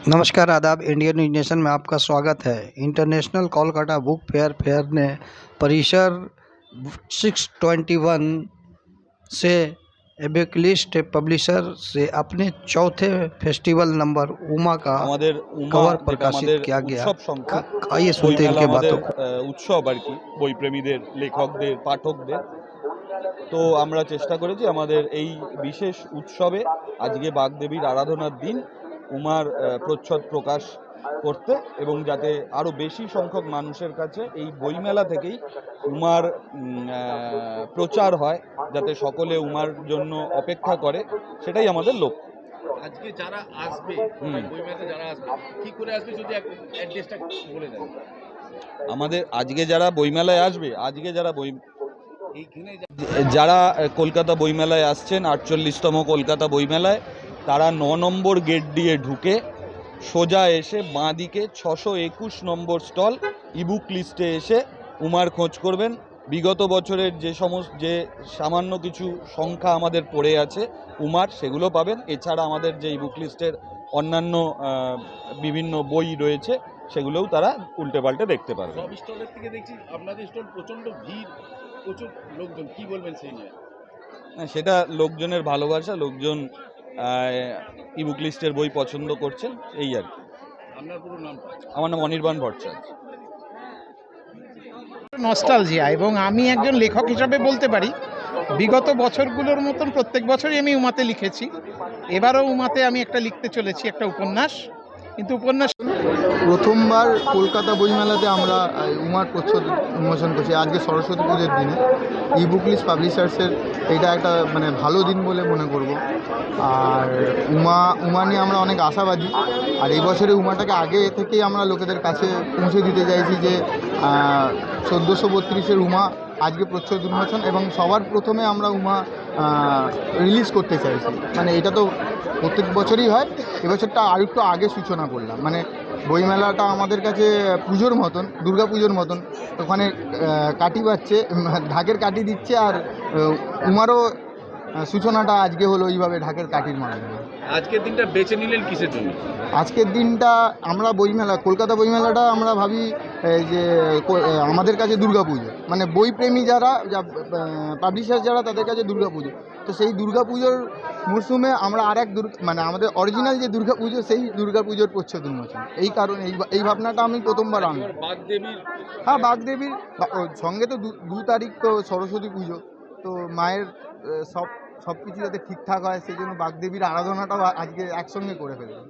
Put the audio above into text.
नमस्कार, आदाब। Indian news nation में आपका स्वागत है। इंटरनेशनल कोलकाता बुक फेयर ने परिसर 621 से एबेक्लिस्ट पब्लिशर से अपने चौथे फेस्टिवल नंबर उमा का আমাদের উমা कवर যেটা प्रकाशित আমাদের किया गया। উৎসব সংখ্যা आइए सुनते हैं বইমেলা इनके আমাদের बातों को। উৎসব আর কি, বইপ্রেমীদের, লেখকদের, পাঠকদের। তো আমরা চেষ্টা করেছি আমাদের এই বিশেষ উৎসবে আজকে বাগদেবীর আরাধনার দিন উমার প্রচ্ছদ প্রকাশ করতে, এবং যাতে আরও বেশি সংখ্যক মানুষের কাছে এই বইমেলা থেকেই উমার প্রচার হয়, যাতে সকলে উমার জন্য অপেক্ষা করে, সেটাই আমাদের লক্ষ্য। আজকে যারা আসবে বইমেলাতে যারা আসবে কি করে আসবে যদি অ্যাড্রেসটা বলে দেন। আমাদের আজকে যারা বইমেলায় আসবে, আজকে যারা কলকাতা বইমেলায় আসছেন, 48তম কলকাতা বইমেলায়, তারা 9 নম্বর গেট দিয়ে ঢুকে সোজা এসে বাঁ দিকে 621 নম্বর স্টল ইবুক লিস্টে এসে উমার খোঁজ করবেন। বিগত বছরের যে সামান্য কিছু সংখ্যা আমাদের পড়ে আছে উমার, সেগুলো পাবেন। এছাড়া আমাদের যে ইবুক লিস্টের অন্যান্য বিভিন্ন বই রয়েছে, সেগুলোও তারা উল্টে পাল্টে দেখতে পারবে। সব স্টলের থেকে দেখছি আপনাদের স্টল প্রচণ্ড ভিড়, প্রচুর লোকজন, কি বলবেন সেই নিয়ে? সেটা লোকজনের ভালোবাসা, লোকজন ইবুক লিস্টের বই পছন্দ করছেন, এই আর কি। আপনার পুরো নাম? আমার নাম অনির্বাণ ভট্টাচার্য। নস্টালজিয়া, এবং আমি একজন লেখক হিসাবে বলতে পারি বিগত বছরগুলোর মতন প্রত্যেক বছরই আমি উমাতে লিখেছি। এবারও উমাতে আমি একটা লিখতে চলেছি, একটা উপন্যাস। কিন্তু উপন্যাস প্রথমবার কলকাতা বইমেলাতে আমরা উমার প্রচ্ছদ উন্মোচন করছি আজকে সরস্বতী পুজোর দিনে। ইবুক লিস্ট পাবলিশার্সের এটা একটা ভালো দিন বলে মনে করব। আর উমা নিয়ে আমরা অনেক আশাবাদী। আর এই বছরে উমাটাকে আগে থেকেই আমরা লোকেদের কাছে পৌঁছে দিতে চাইছি যে 1432-এর উমা আজকে প্রচ্ছদ উন্মোচন, এবং সবার প্রথমে আমরা উমা রিলিজ করতে চাইছি। এটা তো প্রত্যেক বছরই হয়, এবছরটা আর একটু আগে সূচনা করলাম। বইমেলাটা আমাদের কাছে পুজোর মতন, দুর্গা পুজোর মতন। ওখানে কাঠি পাচ্ছে, ঢাকের কাঠি দিচ্ছে, আর উমারও সূচনাটা আজকে হলো এইভাবে ঢাকের কাঠির মাধ্যমে। আজকের দিনটা বেছে নিলেন কিসের জন্য? আজকের দিনটা আমরা কলকাতা বইমেলাটা আমরা ভাবি যে আমাদের কাছে দুর্গা পুজো, বইপ্রেমী যারা পাবলিশার যারা, তাদের কাছে দুর্গা পুজো। তো সেই দুর্গা পুজোর মরশুমে আমরা আর এক আমাদের অরিজিনাল যে দুর্গা পুজো, সেই দুর্গা পুজোর প্রচ্ছদ উন্মোচন। এই কারণে এই ভাবনাটা আমি প্রথমবার আনলাম। হ্যাঁ, বাগদেবীর সঙ্গে তো 2 তারিখ তো সরস্বতী পুজো, তো মায়ের সব কিছু যাতে ঠিকঠাক হয়, সেই জন্য বাগদেবীর আরাধনাটাও আজকে একসঙ্গে করে ফেললাম।